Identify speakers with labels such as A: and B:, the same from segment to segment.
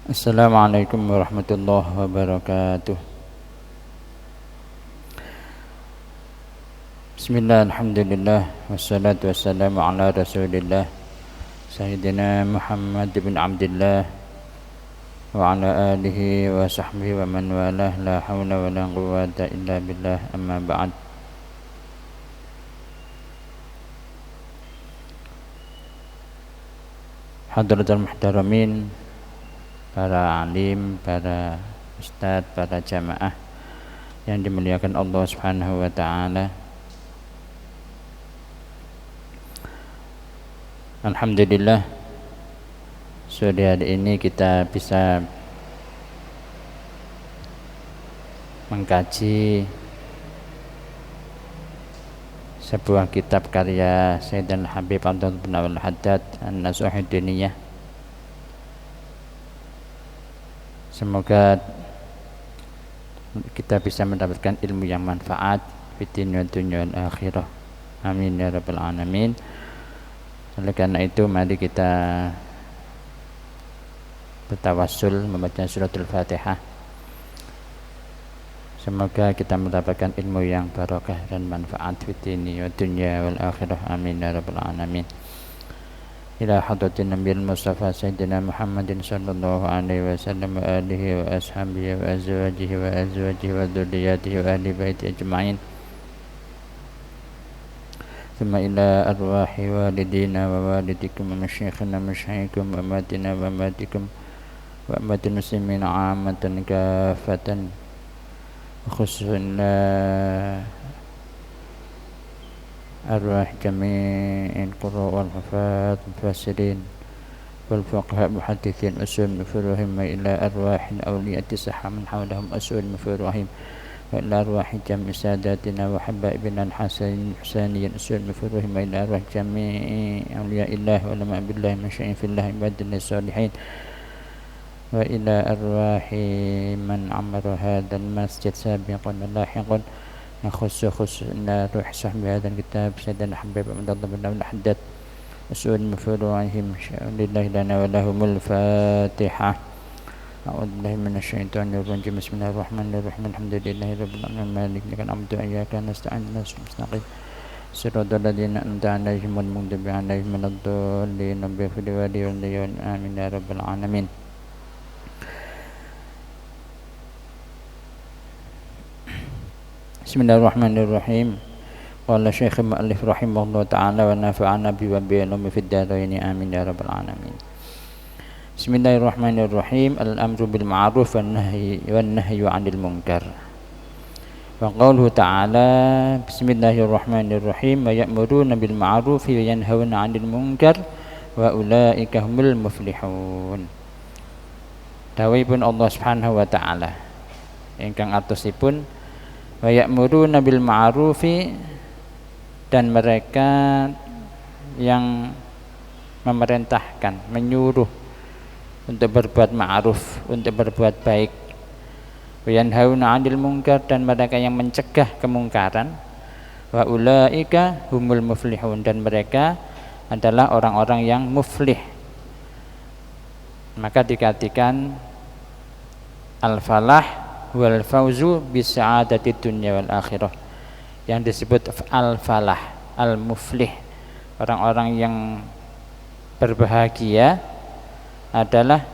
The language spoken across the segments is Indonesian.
A: Assalamualaikum warahmatullahi wabarakatuh. Bismillah, alhamdulillah, wassalatu wassalamu ala rasulillah Sayyidina Muhammad bin Abdillah wa ala alihi wa sahbihi wa man walah, la hawla wa la quwwata illa billah, amma ba'd. Hadratul muhtaramin, para alim, para ustadz, para jamaah yang dimuliakan Allah Subhanahu wa taala. Alhamdulillah, sore hari ini kita bisa mengkaji sebuah kitab karya Sayyidina Habib Abdullah bin Al-Haddad An-Nasuhud Diniyah. Semoga kita bisa mendapatkan ilmu yang manfaat fid dunya wal akhirah. Amin ya rabbal alamin. Oleh karena itu, mari kita bertawassul membaca suratul Fatihah. Semoga kita mendapatkan ilmu yang barakah dan manfaat fid dunya wal akhirah. Amin ya rabbal alamin. Ila hadratin Nabil Mustafa Sayyidina Muhammadin sallallahu alaihi wasallam wa alihi wa ashabihi wa azwajihi wa dhurriyyatihi wa ahli baiti ajma'in. Thumma ila arwahi walidina wa walidikum wa masyayikhina masyayikkum wa amatina wa amatikum wa amatil muslimin ammatan kafatan, khususan أرواح جميع القراء والحفاظ والفاسرين والفقهاء محدثين أسول مفروهم إلى أرواح الأولياء الصحة من حولهم أسول مفروهم وإلى أرواح جميع ساداتنا وحبائبنا الحسانيين أسول مفروهم إلى أرواح جميع أولياء الله وعلماء بالله من شيء في الله عباد الصالحين وإلى أرواح من عمر هذا المسجد سابقا ولاحقا نخص روح صاحب هذا الكتاب سيدنا حبيب عبد الله بن الحداد أسؤال مفروعهم لله لنا ولهم الفاتحة. أعوذ بالله من الشيطان الرجيم. بسم الله الرحمن الرحيم. الحمد لله رب العالمين مالك الحمد إياك نستعين نستقيم صراط الذين أنعمت عليهم غير المغضوب عليهم ولا الضالين بفضل والديون آمين يا رب العالمين. Bismillahirrahmanirrahim. Qala Syekh Mu'allif rahimahullah ta'ala wa nafa'ana bi wa bi ilmi fid dharain amin ya rabbal alamin. Bismillahirrahmanirrahim. Al-amru bil ma'ruf wan nahyu 'anil munkar. Wa qauluhu ta'ala Bismillahirrahmanirrahim wa ya'muruna bil ma'ruf wa yanhauna 'anil munkar wa ulaika humul muflihun. Dawuhipun Allah Subhanahu wa ta'ala ingkang artosipun wa ya'muruna bil ma'rufi, dan mereka yang memerintahkan, menyuruh untuk berbuat ma'ruf, untuk berbuat baik. Wa yanhauna 'anil munkar, dan mereka yang mencegah kemungkaran. Wa ulaika humul muflihun, dan mereka adalah orang-orang yang muflih. Maka dikatakan al-falah wal fauzu bis sa'adati dunya wal akhirah. Yang disebut al-falah, al-muflih, orang-orang yang berbahagia adalah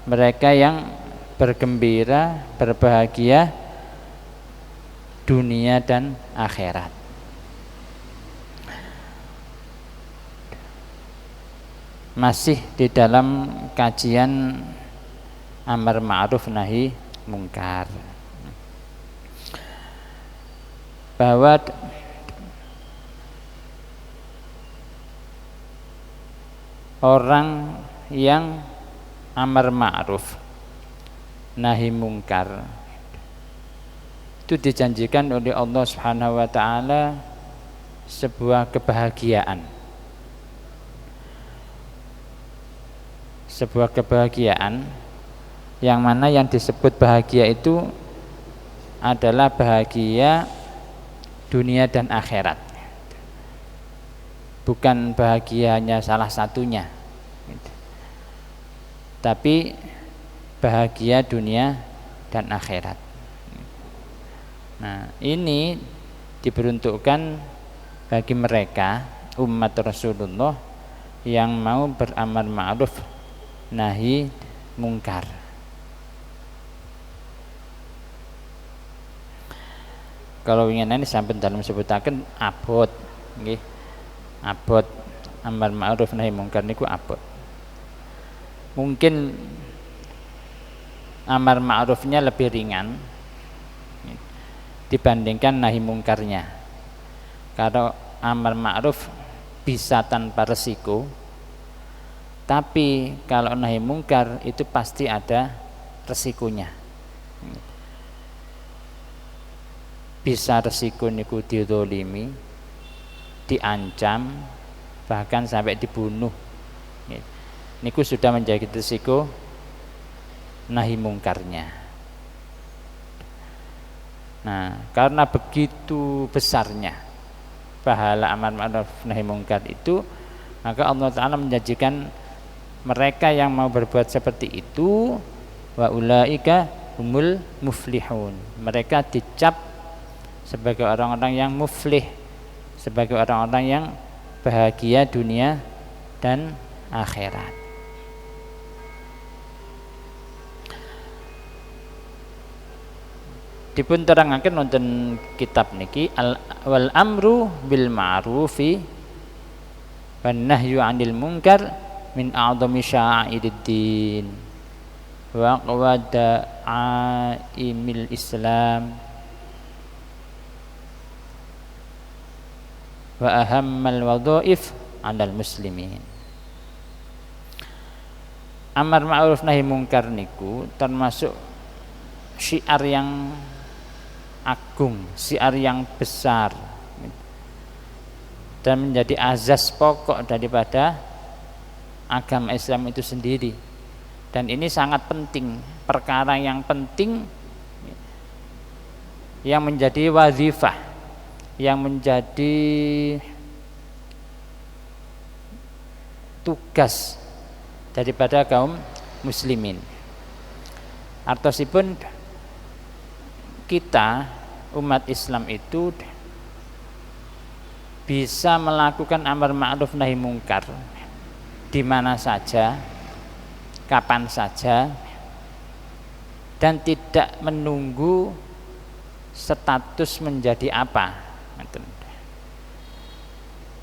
A: mereka yang bergembira, berbahagia dunia dan akhirat. Masih di dalam kajian amar ma'ruf nahi mungkar, bahwa orang yang amar ma'ruf nahi mungkar itu dijanjikan oleh Allah Subhanahu wa ta'ala sebuah kebahagiaan, yang mana yang disebut bahagia itu adalah bahagia dunia dan akhirat, bukan bahagianya salah satunya, tapi bahagia dunia dan akhirat. Nah, ini diperuntukkan bagi mereka umat Rasulullah yang mau beramar ma'ruf nahi mungkar. Kalau ingin ini sampai dalam sebutaken abot, nggih. Abot amar ma'ruf nahi mungkar niku abot. Mungkin amar ma'rufnya lebih ringan dibandingkan nahi mungkarnya. Kalau amar ma'ruf bisa tanpa resiko, tapi kalau nahi mungkar itu pasti ada resikonya. Bisa resiko niku didolimi, diancam, bahkan sampai dibunuh. Niku sudah menjadi resiko nahi mungkarnya. Nah, karena begitu besarnya pahala amar ma'ruf nahi mungkar itu, maka Allah Ta'ala menjanjikan mereka yang mau berbuat seperti itu, wa ulaika humul muflihun. Mereka dicap sebagai orang-orang yang muflih, sebagai orang-orang yang bahagia dunia dan akhirat. Dipun terangaken wonten kitab niki wal amru bil ma'rufi wan nahyu 'anil munkar min a'dhami sya'iriddin wa qawada'imil Islam wa ahammal wadhaif 'alal muslimin. Amar ma'ruf nahi mungkar niku termasuk syiar yang agung, syiar yang besar, dan menjadi azas pokok daripada agama Islam itu sendiri. Dan ini sangat penting, perkara yang penting yang menjadi wazifah, yang menjadi tugas daripada kaum muslimin. Artosipun kita umat Islam itu bisa melakukan amar ma'ruf nahi mungkar di mana saja, kapan saja, dan tidak menunggu status menjadi apa.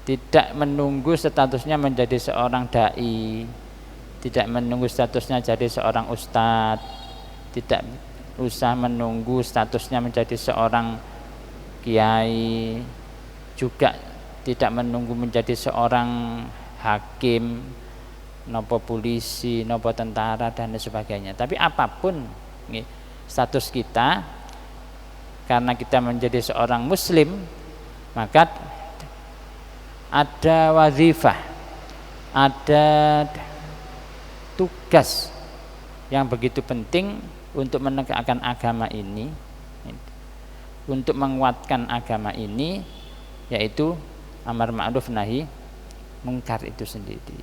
A: Tidak menunggu statusnya menjadi seorang dai, tidak menunggu statusnya jadi seorang ustadz, tidak usah menunggu statusnya menjadi seorang kiai, juga tidak menunggu menjadi seorang hakim, nopo polisi, nopo tentara dan sebagainya. Tapi apapun status kita, karena kita menjadi seorang muslim, maka ada wazifah, ada tugas yang begitu penting untuk menegakkan agama ini, untuk menguatkan agama ini, yaitu amar ma'ruf nahi mungkar itu sendiri.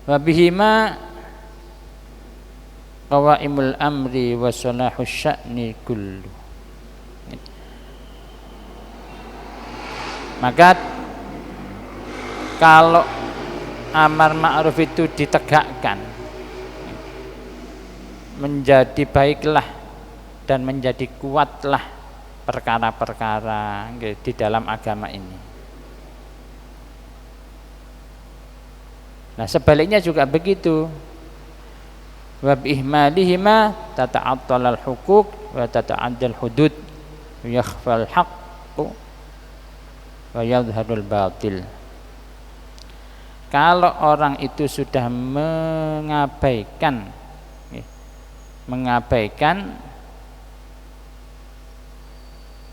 A: Wa bihima qawaimul amri wa salahus sya'ni kullu. Maka kalau amar ma'ruf itu ditegakkan, menjadi baiklah dan menjadi kuatlah perkara-perkara di dalam agama ini. Nah, sebaliknya juga begitu. Wa bihmalihima tata'attalal huquq wa tata'addal hudud yakhfal haqqu wa yadhharul batil. Kalau orang itu sudah mengabaikan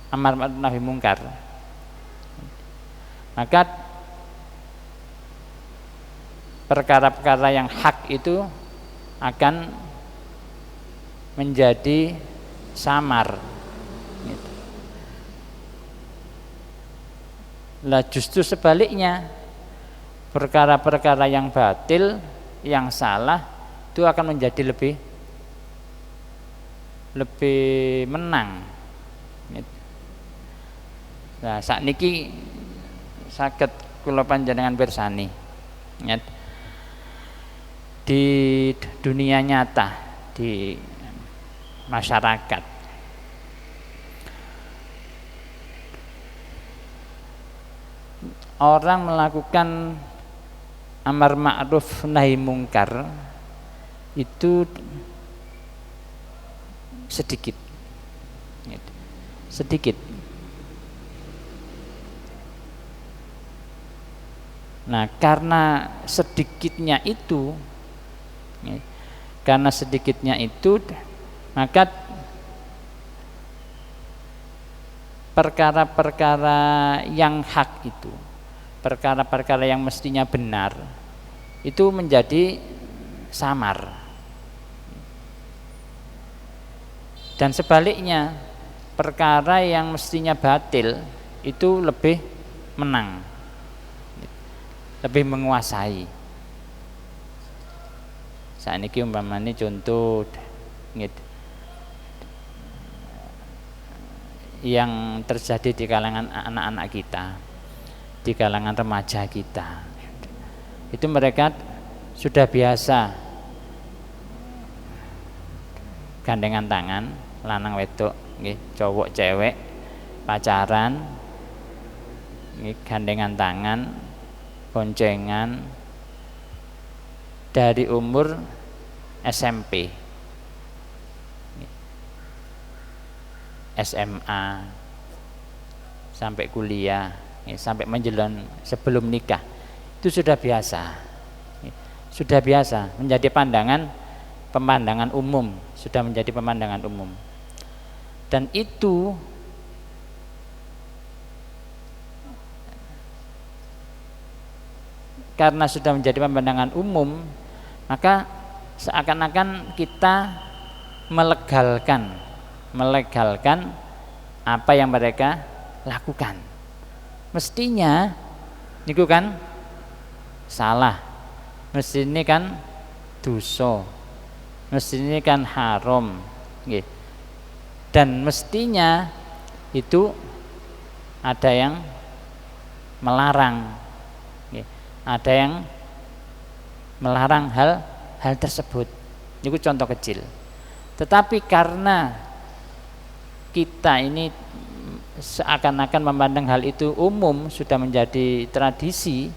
A: amar ma'ruf nahi mungkar, maka perkara-perkara yang hak itu akan menjadi samar. Lah justru sebaliknya, perkara-perkara yang batil yang salah itu akan menjadi lebih menang. Nah, sakniki saged kula panjenengan pirsani di dunia nyata, di masyarakat, orang melakukan amar ma'ruf nahi mungkar itu sedikit. Nah, karena sedikitnya itu, maka perkara-perkara yang hak itu, perkara-perkara yang mestinya benar itu menjadi samar. Dan sebaliknya, perkara yang mestinya batil itu lebih menang, lebih menguasai. Saiki umpamane contoh yang terjadi di kalangan anak-anak kita, di kalangan remaja kita, itu mereka sudah biasa gandengan tangan, lanang wedok, cowok cewek pacaran, gandengan tangan, boncengan dari umur SMP, SMA, sampai kuliah, sampai menjelang sebelum nikah, itu sudah biasa, menjadi pemandangan umum, sudah menjadi pemandangan umum. Dan itu karena sudah menjadi pemandangan umum, maka seakan-akan kita melegalkan apa yang mereka lakukan. Mestinya niku kan salah, mestinya kan dosa, mestinya kan haram, dan mestinya itu ada yang melarang, ada yang melarang hal tersebut. Ini contoh kecil. Tetapi karena kita ini seakan-akan memandang hal itu umum, sudah menjadi tradisi,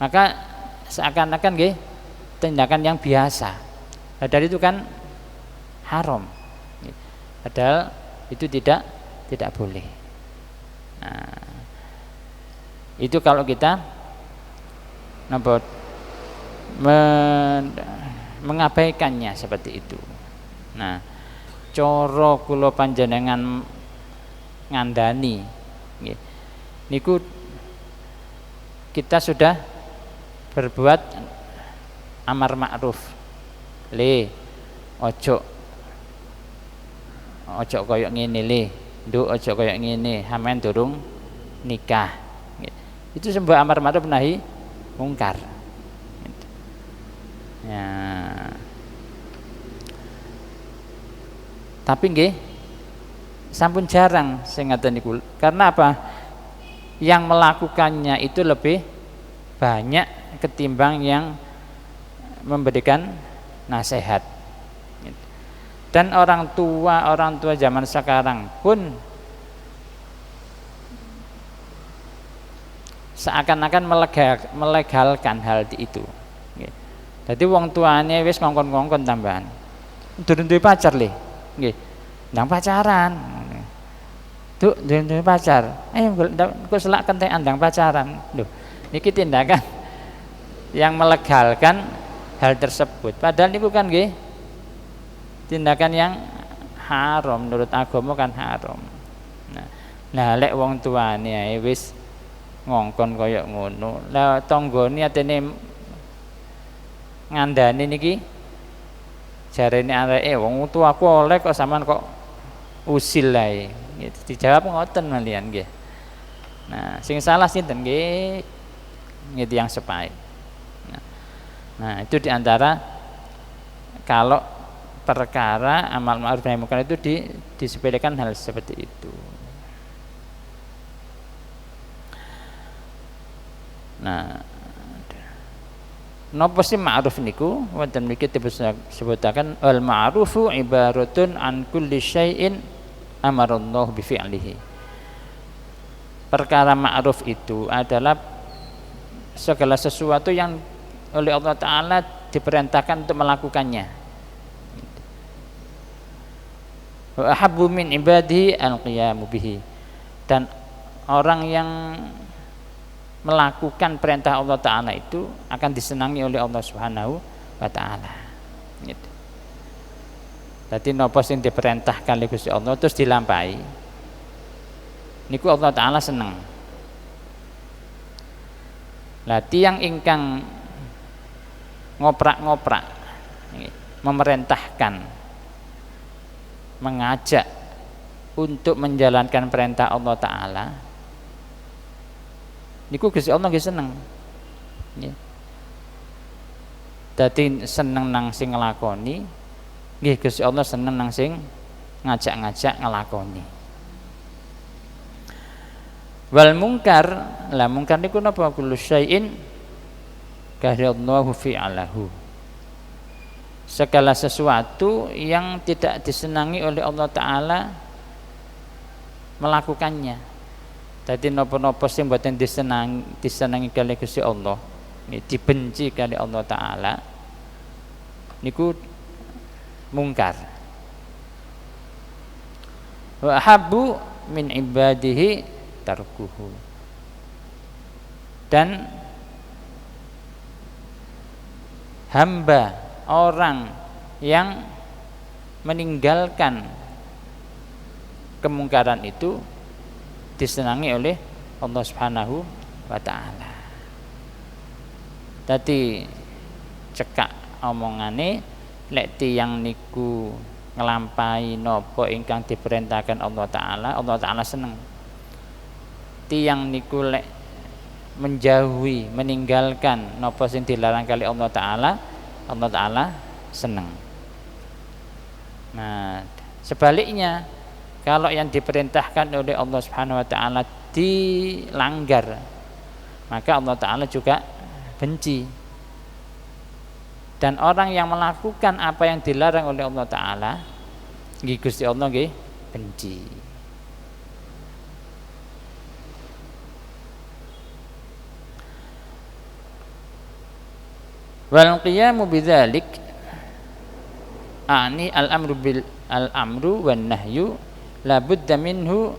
A: maka seakan-akan tindakan yang biasa. Padahal itu kan haram. Padahal itu tidak boleh. Nah, itu kalau kita mengabaikannya seperti itu. Nah, coro kula panjenengan ngandani niku kita sudah berbuat amar ma'ruf, ojo koyok ngene nduk ojo koyok ngene, sampean durung nikah. Itu sebuah amar ma'ruf nahi mungkar. Ya. Tapi sampun jarang sing ngaten niku. Karena apa? Yang melakukannya itu lebih banyak ketimbang yang memberikan nasihat. Dan orang tua zaman sekarang pun seakan-akan melegalkan hal itu. Jadi wong tuane wis ngongkon-ngongkon tambahan. Durung duwe pacar le. Nggih. Ndang pacaran. Duk, duwe pacar. Kok selak kentekan ndang pacaran. Lho, niki tindakan yang melegalkan hal tersebut. Padahal niku kan nggih tindakan yang haram, menurut agama kan haram. Nah, lek wong tuane ae wis ngongkon kaya ngono. Lah tanggane atene ngandani niki jarene areke wong tuaku oleh kok sampean kok usil ae. Dijawab ngoten malian nggih. Nah, sing salah sinten nggih? Yang sepae. Nah, Nah, itu diantara kalau perkara amal ma'ruf nahi munkar itu disepelekan hal seperti itu. Nah, napa sih ma'ruf niku? Wonten mriki disebutaken al ma'rufu ibaratun an kulli syai'in amarallahu bi fi'lihi. Perkara ma'ruf itu adalah segala sesuatu yang oleh Allah Ta'ala diperintahkan untuk melakukannya. Wa ahabbu min ibadihi al-qiyamu bihi. Dan orang yang melakukan perintah Allah Ta'ala itu akan disenangi oleh Allah Subhanahu wa Ta'ala. Gitu. Jadi napa sing diperintahkan oleh Gusti Allah terus dilampahi, niku Allah Ta'ala seneng. Lah tiyang ingkang ngoprak-ngoprak, memerintahkan, mengajak untuk menjalankan perintah Allah Ta'ala, niku Gusti Allah nggih seneng. Nggih. Dadi seneng nang sing nglakoni, nggih Gusti Allah seneng nang sing ngajak-ngajak nglakoni. Wal mungkar, lah mungkar niku napa? Kullu syai'in kahdallahu fi'alahu. Segala sesuatu yang tidak disenangi oleh Allah Ta'ala melakukannya. Jadi napa-napa sing mboten disenangi kali Gusti Allah, dibenci kali Allah Ta'ala, niku mungkar. Wa habbu min ibadihi tarkuhu. Dan hamba orang yang meninggalkan kemungkaran itu disenangi oleh Allah Subhanahu wa Ta'ala. Dadi cekak omongane lek tiyang niku nglampahi napa ingkang diperintahkan Allah Ta'ala seneng. Tiyang niku lek menjauhi, meninggalkan napa sing dilarang kali Allah Ta'ala seneng. Nah, sebaliknya kalau yang diperintahkan oleh Allah Subhanahu wa Ta'ala dilanggar, maka Allah Ta'ala juga benci. Dan orang yang melakukan apa yang dilarang oleh Allah Ta'ala, nggih Gusti Allah nggih benci. Wal qiyamu bidzalik ani al-amru wan nahyu la budda minhu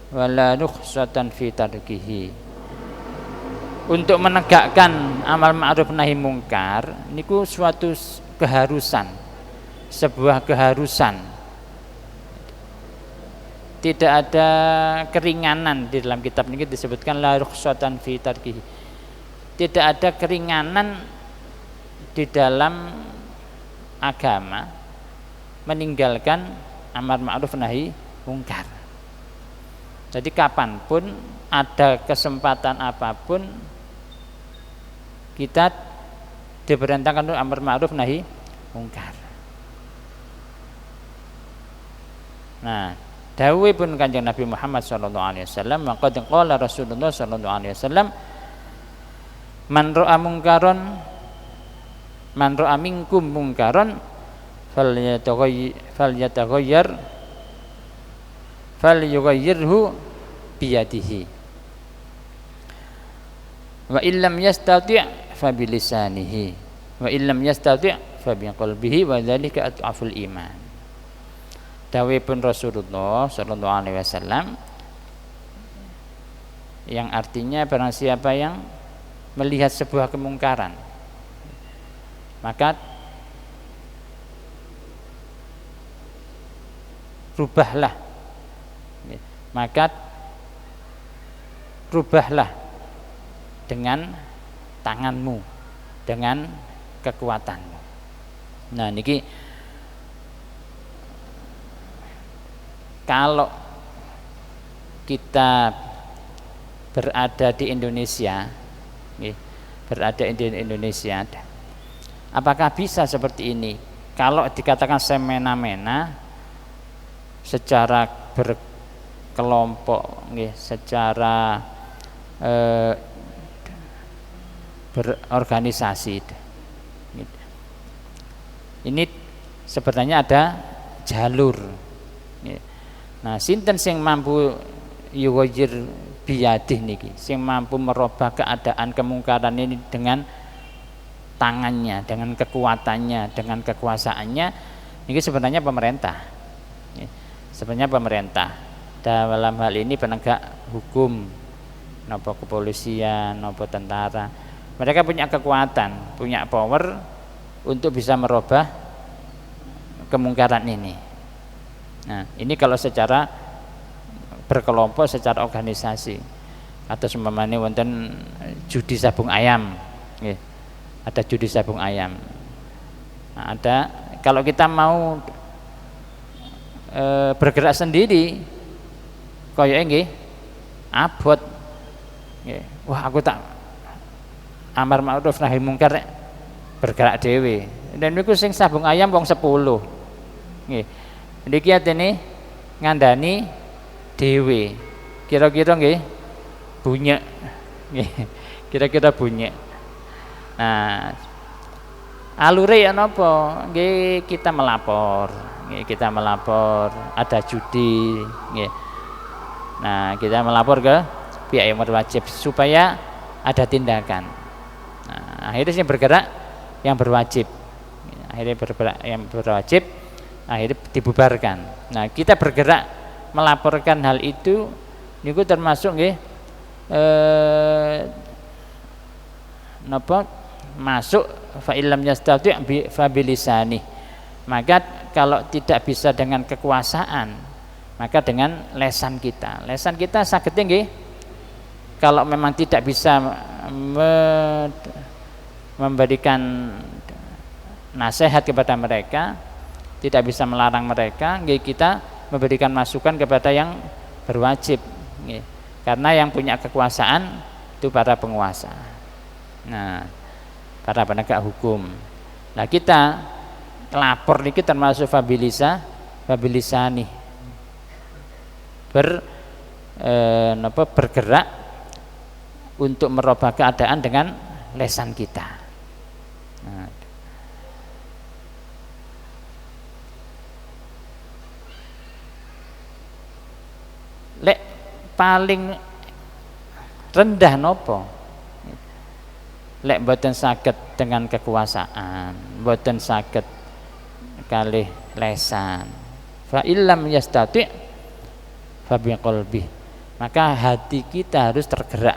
A: wa la rukhsatan fi tarkihi. Untuk menegakkan amal ma'ruf nahi mungkar niku suatu keharusan, sebuah keharusan. Tidak ada keringanan di dalam kitab ini disebutkan la rukhsatan fi tarkihi. Tidak ada keringanan di dalam agama meninggalkan amar ma'ruf nahi mungkar. Jadi kapanpun ada kesempatan apapun kita diperintahkan untuk amar ma'ruf nahi mungkar. Nah, dawuhipun Kanjeng Nabi Muhammad sallallahu alaihi wasallam, maqad qala Rasulullah sallallahu alaihi wasallam, man ra'a minkum mungkaron falyughayyirhu biyadihi wa illam yastati' fa bilisanihi wa illam yastati' fa biqalbihi wa dzalika at'aful iman. Dawuhipun Rasulullah sallallahu alaihi wasallam yang artinya barang siapa yang melihat sebuah kemungkaran, maka rubahlah dengan tanganmu, dengan kekuatanmu. Nah niki kalau kita berada di Indonesia, Apakah bisa seperti ini? Kalau dikatakan semena-mena secara berkelompok, secara berorganisasi, ini sebenarnya ada jalur. Nah, sinten sing mampu yuwajir biyadih niki, sing mampu merubah keadaan kemungkaran ini dengan tangannya, dengan kekuatannya, dengan kekuasaannya, ini sebenarnya pemerintah. Sebenarnya pemerintah dalam hal ini penegak hukum, nopo kepolisian, nopo tentara, mereka punya kekuatan, punya power untuk bisa merubah kemungkaran ini. Nah, ini kalau secara berkelompok, secara organisasi. Atau seumpamane wonten judi sabung ayam, ada judi sabung ayam. Nah, ada, kalau kita mau bergerak sendiri, koyoke nggih abot. Wah, aku tak amar ma'ruf nahi mungkar bergerak dhewe. Dan niku sing sabung ayam wong 10. Nggih. Niki atene ngandani dhewe. Kira-kira nggih bunyi. Nggih. Kira-kira bunyi. Nah, alure ya napa? Nggih, kita melapor. Nggih, kita melapor ada judi, nggih. Nah, kita melapor ke pihak yang berwajib supaya ada tindakan. Nah, akhirnya yang bergerak yang berwajib. Akhirnya bergerak yang berwajib, akhirnya dibubarkan. Nah, kita bergerak melaporkan hal itu niku termasuk nggih napa masuk fa illam yastati' fa bilisani. Maka kalau tidak bisa dengan kekuasaan, maka dengan lesan kita. Lesan kita saged nggih kalau memang tidak bisa memberikan nasihat kepada mereka, tidak bisa melarang mereka, nggih kita memberikan masukan kepada yang berwajib, nggih. Karena yang punya kekuasaan itu para penguasa. Nah, para penegak hukum. Nah, kita lapor niki termasuk fabilisani bergerak untuk merubah keadaan dengan lesan kita. Nah, lek paling rendah nopo, lek mboten saged dengan kekuasaan, mboten saged kalih lesan, fa illam yastati' fa biqalbi, maka hati kita harus tergerak,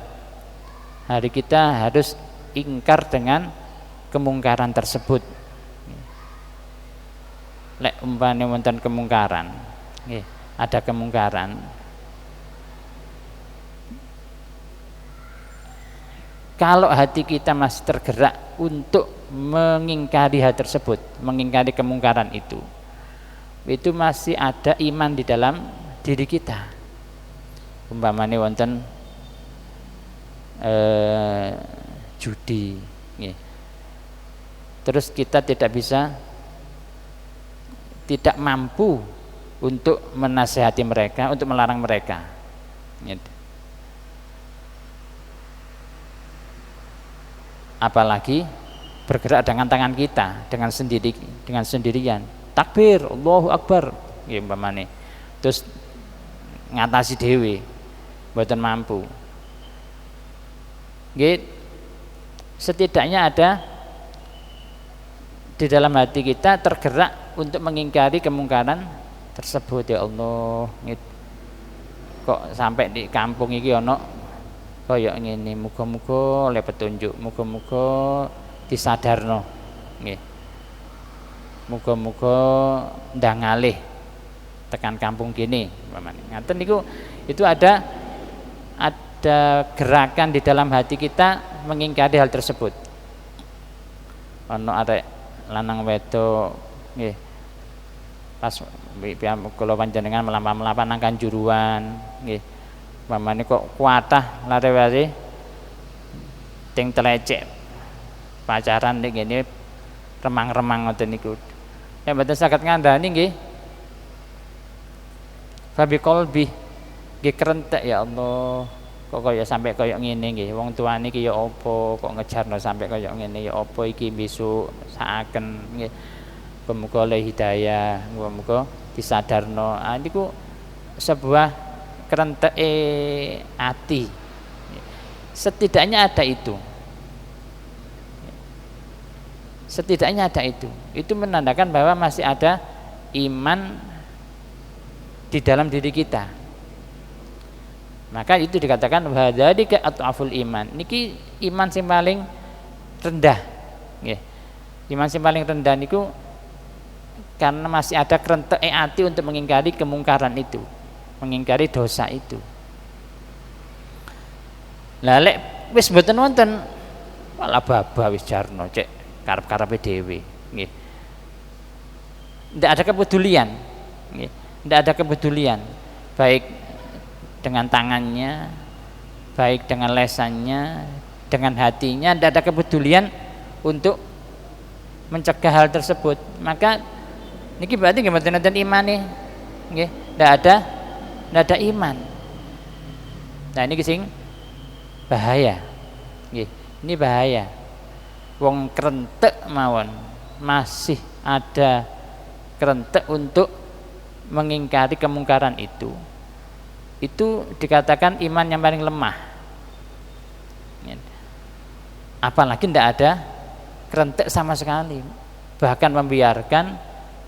A: hati kita harus ingkar dengan kemungkaran tersebut. Lek umpamane wonten kemungkaran, nggih, ada kemungkaran, kalau hati kita masih tergerak untuk mengingkari hal tersebut, mengingkari kemungkaran itu masih ada iman di dalam diri kita. Umpamane wonten judi, terus kita tidak mampu untuk menasihati mereka, untuk melarang mereka, apalagi bergerak dengan tangan kita, dengan sendirian, takbir, Allahu Akbar, umpamane, terus ngatasi dhewe mboten mampu. Nggih, setidaknya ada di dalam hati kita tergerak untuk mengingkari kemungkaran tersebut. Ya Allah, kok sampai di kampung iki ana kaya ngene, muga-muga oleh petunjuk, muga-muga disadarno, nggih. Muga-muga ndang ngalih tekan kampung kene, umpamane. Ngaten niku, itu ada gerakan di dalam hati kita mengingkari hal tersebut. Ana arek lanang wedok, nggih. Pas kula panjenengan melampah-melampah nang Kanjuruan, nggih. Umpamane kok kuatah lare-lare ting telecek pacaran ning ngene remang-remang ngoten niku. Nek mboten saged ngandani nggih fabi qalbi nggih kerentek ya Allah. Kok kaya sampai kaya ngene nggih. Wong tuane iki ya apa kok ngejarno sampai kaya ngene ya apa iki besok saaken nggih. Muga-muga oleh hidayah, muga-muga disadarno. Niku sebuah kerenteke ati. Setidaknya ada itu. Setidaknya ada itu. Itu menandakan bahwa masih ada iman di dalam diri kita. Maka itu dikatakan wadzalika at'aful iman. Niki iman sing paling rendah. Nggih. Iman sing paling rendah niku karena masih ada kerenteke ati untuk mengingkari kemungkaran itu, mengingkari dosa itu. Lah lek wis mboten wonten malah babah wis jarno cek karep-karepe dhewe nggih. Ndak ada kepedulian. Nggih. Ndak ada kepedulian baik dengan tangannya, baik dengan lesannya, dengan hatinya, ndak ada kepedulian untuk mencegah hal tersebut. Maka niki berarti nggih mboten wonten imane. Nggih, ndak ada iman. Nah niki sing bahaya. Nggih, ini bahaya. Wong krentek mawon masih ada krentek untuk mengingkari kemungkaran itu dikatakan iman yang paling lemah. Apalagi tidak ada kerentek sama sekali, bahkan membiarkan,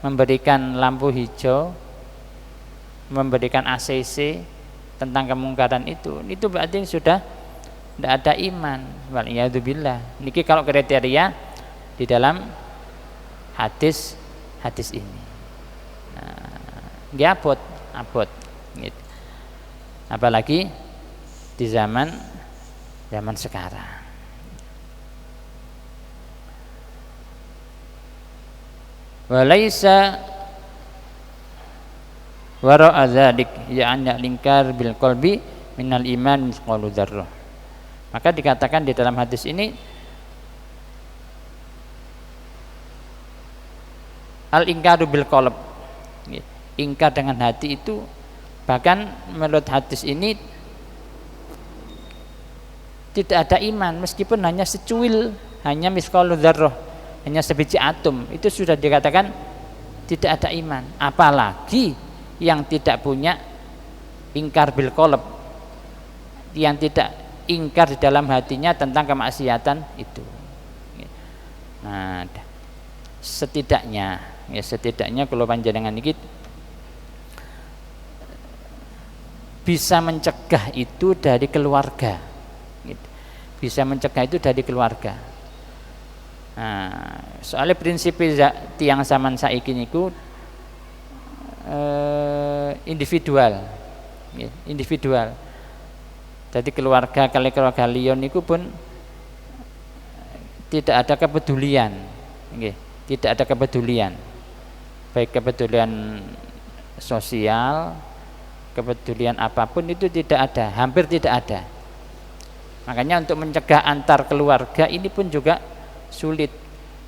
A: memberikan lampu hijau, memberikan ACC tentang kemungkaran itu berarti sudah tidak ada iman. Waliyadzubillah. Niki kalau kriteria di dalam hadis ini. Nah, abot gitu. Apalagi di zaman sekarang. Walaisa wara'a dzalik ya'an lingkar bil qalbi minal iman misqalu dzarrah. Maka dikatakan di dalam hadis ini al ingkaru bil qalb. Ingkar dengan hati itu bahkan menurut hadis ini tidak ada iman meskipun hanya secuil, hanya misqalu dzarrah, hanya sebiji atom, itu sudah dikatakan tidak ada iman. Apalagi yang tidak punya ingkar bil qalb, yang tidak ingkar di dalam hatinya tentang kemaksiatan itu. Nah, setidaknya kalau panjenengan iki bisa mencegah itu dari keluarga, bisa mencegah itu dari keluarga. Nah, soalnya prinsip tiang zaman saiki niku individual. Jadi keluarga liyan niku pun tidak ada kepedulian, tidak ada kepedulian, baik kepedulian sosial, kepedulian apapun itu tidak ada, hampir tidak ada. Makanya untuk mencegah antar keluarga ini pun juga sulit.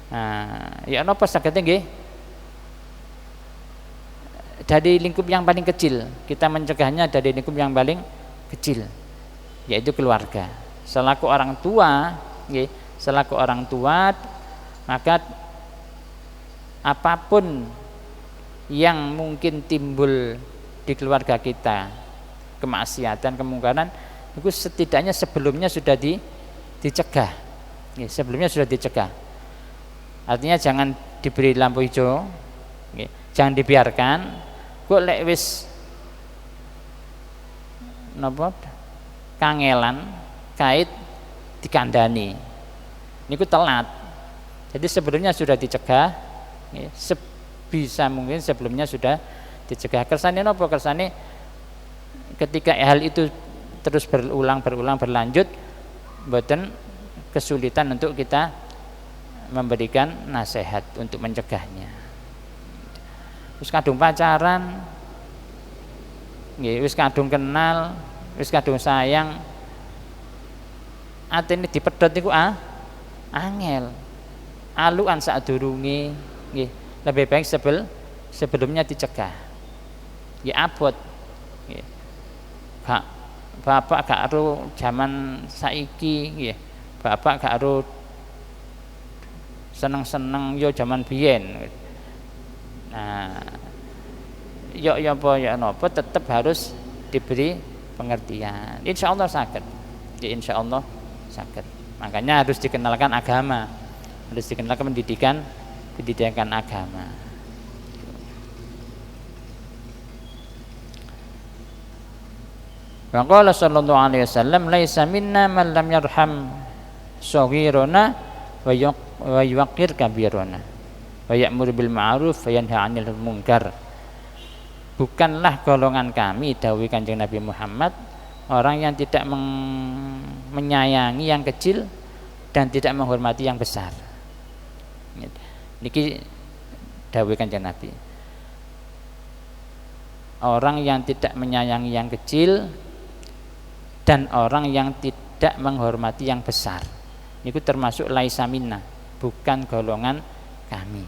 A: Nah, ya napa sagede nggih? Dari lingkup yang paling kecil, kita mencegahnya dari lingkup yang paling kecil, yaitu keluarga. Selaku orang tua, nggih, selaku orang tua, maka apapun yang mungkin timbul di keluarga kita, kemaksiatan, kemungkaran, itu setidaknya sebelumnya sudah dicegah. Sebelumnya sudah dicegah. Artinya jangan diberi lampu hijau, jangan dibiarkan. Kok lek wis napa kangelan kait dikandani. Niku telat. Jadi sebelumnya sudah dicegah, sebisa mungkin sebelumnya sudah dicegah. Kersane napa? Kersane ketika hal itu terus berulang berlanjut, mboten kesulitan untuk kita memberikan nasihat untuk mencegahnya. Wis kadung pacaran, wis kadung kenal, wis kadung sayang, atine dipedhot niku angel. aluan sadurunge nggih lebih baik sebelumnya dicegah. Ya abot nggih. Bapak gak ero zaman saiki nggih. Bapak gak ero seneng-seneng yo zaman biyen. Nah, yo apa ya napa tetap harus diberi pengertian. Insyaallah saged. Ya insyaallah saged. Makanya harus dikenalkan agama. Harus dikenalkan pendidikan agama. Wa qala sallallahu alaihi wasallam laisa minna man lam yarham shaghirana wa yuqir kabirana wa ya'muru bil ma'ruf wa yanha 'anil munkar. Bukanlah golongan kami dawuh Kanjeng Nabi Muhammad orang yang tidak menyayangi yang kecil dan tidak menghormati yang besar. Niki dawuh Kanjeng Nabi. Orang yang tidak menyayangi yang kecil dan orang yang tidak menghormati yang besar. Niku termasuk laisa minna, bukan golongan kami.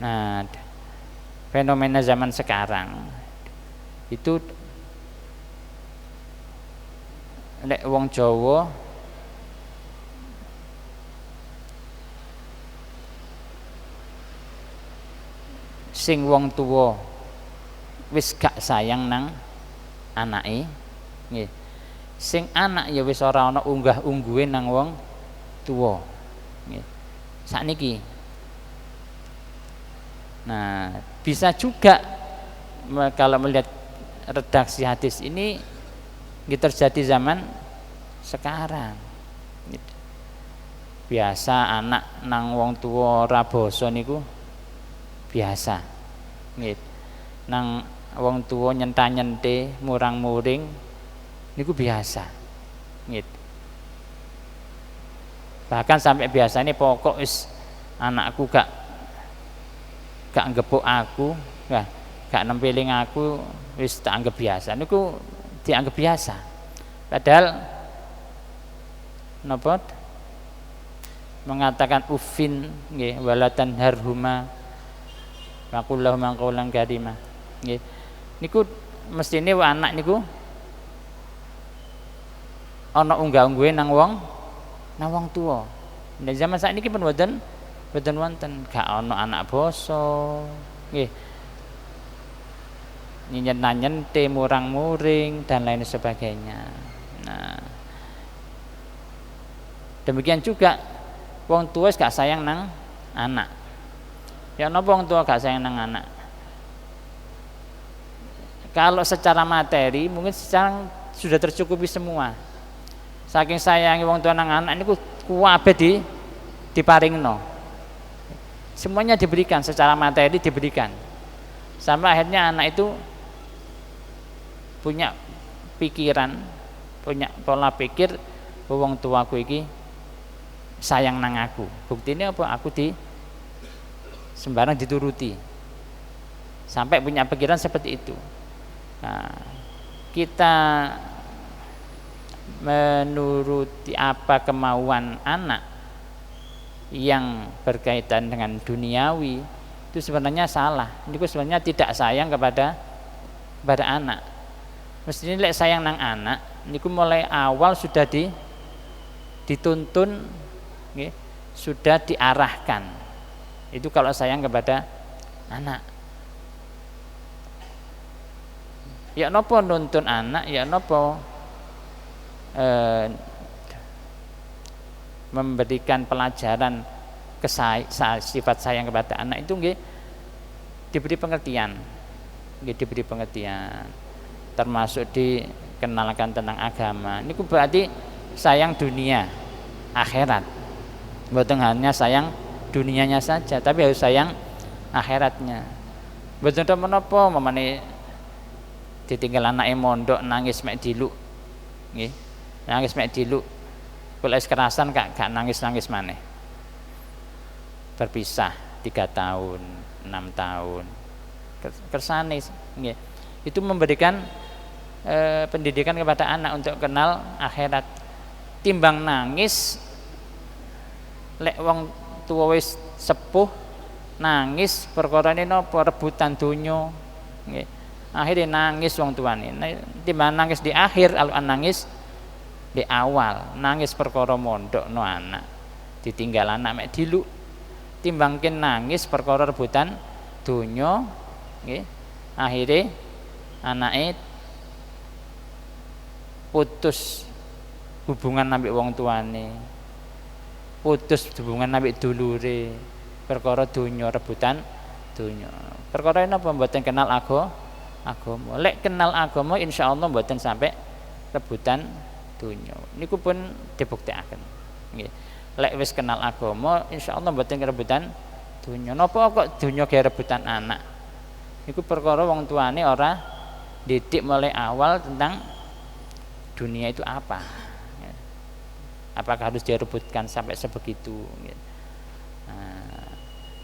A: Nah, fenomena zaman sekarang itu lek wong Jawa sing wong tuwa wis gak sayang nang anake nggih. Sing anak ya wis ora ana unggah-ungguhe nang wong tuwa nggih. Sakniki. Nah, bisa juga kalau melihat redaksi hadis ini terjadi zaman sekarang. Biasa anak nang wong tuwa ora basa niku biasa. Nggih. Nang wong tuwa nyenta-nyente, murang-muring niku biasa. Nggih. Bahkan sampai biasanya pokok wis anakku gak ngebuk aku, gak nempeling aku, wis tak anggap biasa. Niku dianggap biasa. Padahal napa mengatakan uffin nggih walatan harhuma waqullahu maqaulan karima nggih. Niku mestine anak niku ana unggah-ungguhe nang wong tuwa. Nek zaman sakniki pun boten wonten, gak ana anak basa nggih. Nyenyen-nyente, murang-muring dan lain sebagainya. Nah, demikian juga wong tua gak sayang nang anak. Ya napa wong tua gak sayang nang anak? Kalau secara materi mungkin sekarang sudah tercukupi semua. Saking sayangi wong tua nang anak niku kuwabe diparingno. Semuanya diberikan secara materi diberikan. Sampai akhirnya anak itu punya pikiran, punya pola pikir wong tuaku iki sayang nang aku. Buktinya apa? Aku sembarang dituruti. Sampai punya pikiran seperti itu. Nah, kita menuruti apa kemauan anak yang berkaitan dengan duniawi itu sebenarnya salah. Ini sebenarnya tidak sayang kepada anak. Mestinya lek sayang nang anak niku mulai awal sudah dituntun nggih, sudah diarahkan. Itu kalau sayang kepada anak. Ya napa nuntun anak, ya napa memberikan pelajaran sifat sayang kepada anak itu nggih diberi pengertian. Nggih diberi pengertian. Termasuk dikenalkan tentang agama. Ini berarti sayang dunia, akhirat. Bukan hanya sayang dunianya saja, tapi harus sayang akhiratnya. Betul menapa mamane ditinggal anake mondok nangis mek diluk. Nggih. Nangis mek diluk. Kula kerasan gak nangis-nangis maneh. Berpisah 3 tahun, 6 tahun. Kersane nggih. Itu memberikan pendidikan kepada anak untuk kenal akhirat. Timbang nangis lek wong tuwa wis sepuh nangis perkarane napa rebutan donya nggih. Akhire nangis wong tuane. Timbang nangis di akhir alukan nangis di awal, nangis perkara mondokno anak. Ditinggal anak mek diluk. Timbangkin nangis perkara rebutan donya nggih. Akhire anake putus hubungan ambek wong tuane. Putus hubungan ambek dulure. Perkara donya rebutan donya. Perkara napa mboten kenal agama. Lek kenal agama insyaallah mboten sampai rebutan donya. Niku pun dibuktekaken. Nggih. Lek wis kenal agama insyaallah mboten rebutan donya. Napa kok donya ge rebutan anak? Niku perkara wong tuane ora didik mulai awal tentang dunia itu apa. Apakah harus direbutkan sampai sebegitu? Nah,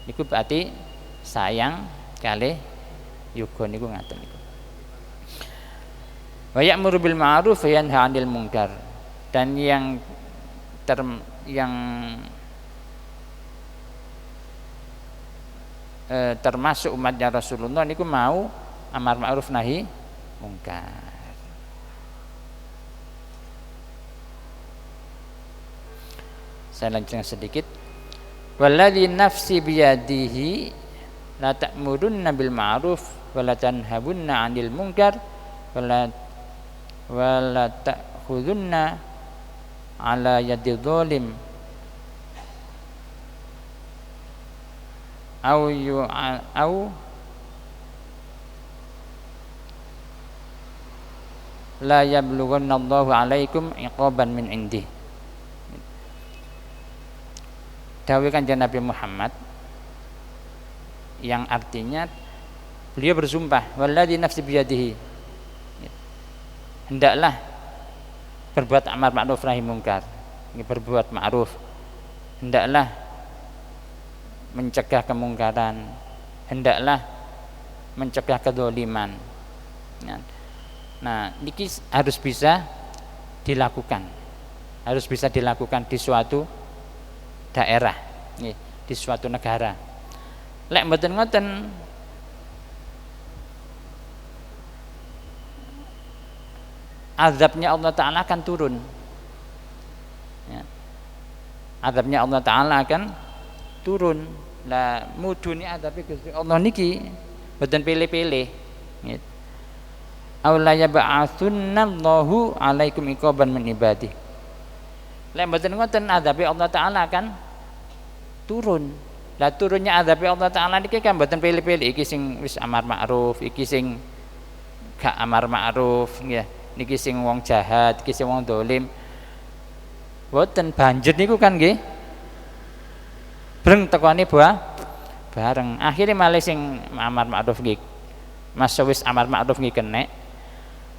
A: niku berarti sayang kalih yoga niku ngaten niku. Wa ya'muru bil ma'ruf wa yanha 'anil munkar. Dan yang termasuk umatnya Rasulullah niku mau amar ma'ruf nahi munkar. Saya lanjutkan sedikit. Walladzi nafsi biyadihi la ta'murunna bil ma'ruf wa la tanhabunna 'anil munkar wa la ta'khudunna 'ala yadi dhalim au la yablughanna Allahu 'alaikum iqaban min indih. Dawuh Kanjeng Nabi Muhammad yang artinya beliau bersumpah walladzi nafsi biyadihi, hendaklah berbuat amar ma'ruf nahi munkar, berbuat ma'ruf, hendaklah mencegah kemungkaran, hendaklah mencegah kedzaliman. Nah, niki harus bisa dilakukan. Harus bisa dilakukan di suatu daerah, di suatu negara. Lek mboten ngoten azabnya Allah Ta'ala akan turun. Azabnya Allah Ta'ala akan turun. Lah mudune azabe Gusti Allah niki mboten pilih-pilih. Aw la yab'atsunnallahu 'alaikum iqaban min ibadih. Lek mboten ngoten azabe Allah Ta'ala akan turun. Lah turunnya azabe Allah Ta'ala niki kan mboten pilih-pilih, iki sing wis amar ma'ruf, iki sing gak amar ma'ruf nggih. Niki sing wong jahat, iki sing wong dolim. Mboten banjir niku kan nggih. Breng tekone bareng. Akhire malah sing amar ma'ruf nggih. Mas wis amar ma'ruf nggih kenek.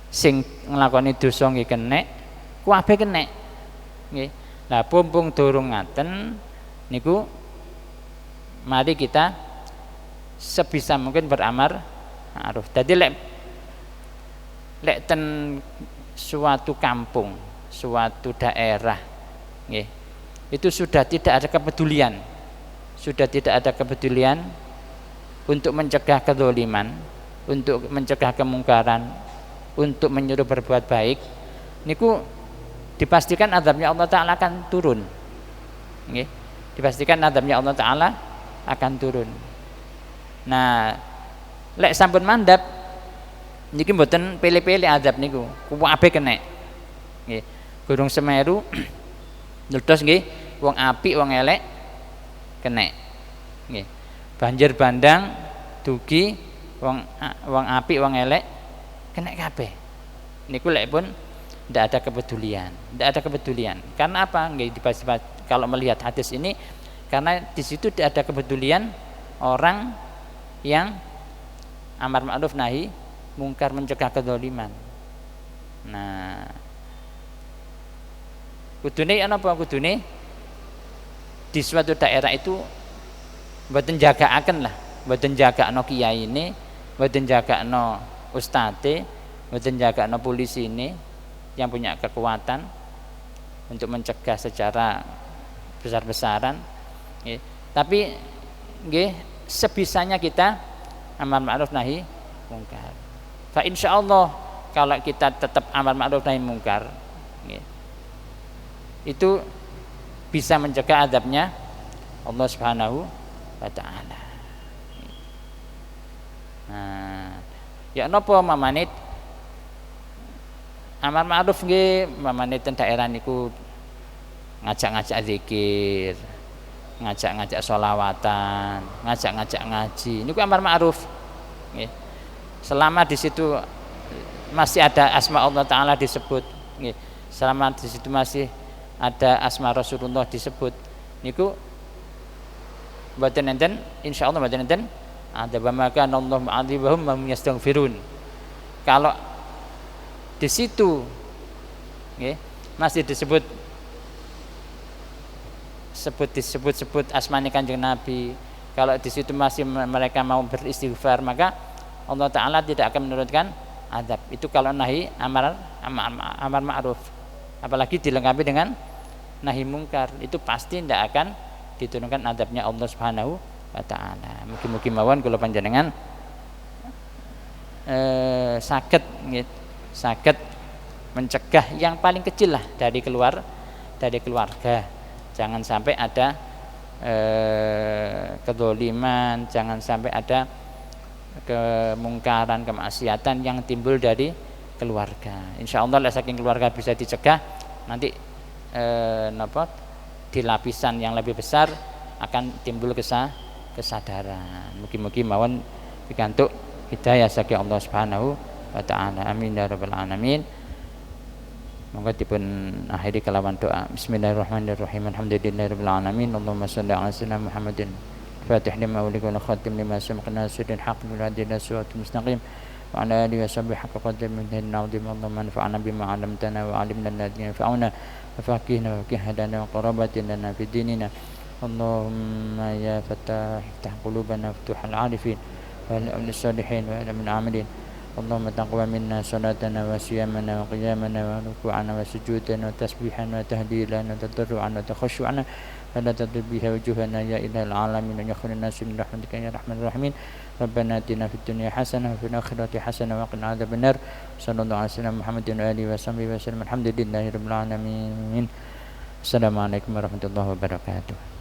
A: Sing nglakoni dosa nggih kenek, kabeh kenek. Nggih. Lah pumpung durung ngaten niku mari kita sebisa mungkin beramar ma'ruf. Dadi lek ten suatu kampung, suatu daerah nggih, itu sudah tidak ada kepedulian. Sudah tidak ada kepedulian untuk mencegah kedzaliman, untuk mencegah kemungkaran, untuk menyuruh berbuat baik, niku dipastikan azabnya Allah Ta'ala akan turun. Nggih. Dipastikan azabnya Allah Ta'ala akan turun. Nah, lek sampun mandap niki mboten pilih-pilih azab niku, kabeh kena. Nggih. Gunung Semeru meledos nggih, wong apik wong elek kena. Nggih. Banjir bandang dugi wong apik wong elek kena kabeh. Niku lek pun ndak ada kepedulian, ndak ada kepedulian. Karena apa? Nggih, kalau melihat hadis ini, karena di situ tidak ada kepedulian orang yang amar ma'ruf nahi mungkar, mencegah kedzaliman. Nah, kudune apa? Kudune di suatu daerah itu mboten jagaaken lah, mboten jagakno kiai ini, mboten jagakno ustate, mboten jagakno polisi ini yang punya kekuatan untuk mencegah secara besar-besaran. Nggih. Tapi nggih sebisanya kita amar ma'ruf nahi mungkar. Fa insyaallah kalau kita tetap amar ma'ruf nahi mungkar, nggih, itu bisa mencegah azabnya Allah Subhanahu wa taala. Nah, ya napa mamanit amar ma'ruf nggih, mamanit ten daerah niku ngajak-ngajak zikir, ngajak-ngajak sholawatan, ngajak-ngajak ngaji. Niku amar ma'ruf. Nggih. Selama di situ masih ada asma Allah taala disebut, nggih. Selama di situ masih ada asma Rasulullah disebut, niku mboten enten insyaallah mboten enten ada bamakan Allah ma'adzibahum wa yastaghfirun. Kalau di situ nggih masih disebut asmane Kanjeng Nabi, kalau di situ masih mereka mau beristighfar, maka Allah taala tidak akan menurunkan azab. Itu kalau nahi amar ma'ruf. Apalagi dilengkapi dengan nahi mungkar, itu pasti tidak akan diturunkan azabnya Allah Subhanahu wa taala. Mugi-mugi mawon kula panjenengan saged mencegah yang paling kecil lah dari keluarga. Jangan sampai ada kedzaliman, jangan sampai ada kemungkaran, kemaksiatan yang timbul dari keluarga. Insyaallah saking keluarga bisa dicegah, nanti di lapisan yang lebih besar akan timbul kesadaran. Mugi-mugi mawon pikantuk hidayah saking Allah Subhanahu wa taala. Amin ya rabbal alamin. Monggo dipun akhiri kelawan doa. Bismillahirrahmanirrahim. Alhamdulillahirabbil alamin. Allahumma shalli ala sayyidina Muhammadin. Fatih lima ulika wa khatim lima sabaqna sirril haqq bil adil siratal mustaqim. Wa ala alihi wa sahbihi haqqa qadri min al-azim. Allahumma anfa'na bima 'allamtana wa 'allimna alladhi yanfa'una wa faqihna wa hadana wa qarabatina fi dinina. Allahumma ya fatah iftah qulubana futuhal 'arifin wa al-salihin wa al-amilin. اللهم تقبل منا صلاتنا وصيامنا وقيامنا وركوعنا وسجودنا وتسبيحنا وتهليلنا وتضرعنا وتخشعنا ولا تضل بها وجوهنا يا إله العالمين ويغفر الناس من رحمتك يا أرحم الراحمين. ربنا آتنا في الدنيا حسنة وفي الآخرة حسنة وقنا عذاب النار. صلى الله عليه وسلم محمد وآله وصحبه وسلم. الحمد لله رب العالمين. السلام عليكم ورحمة الله وبركاته.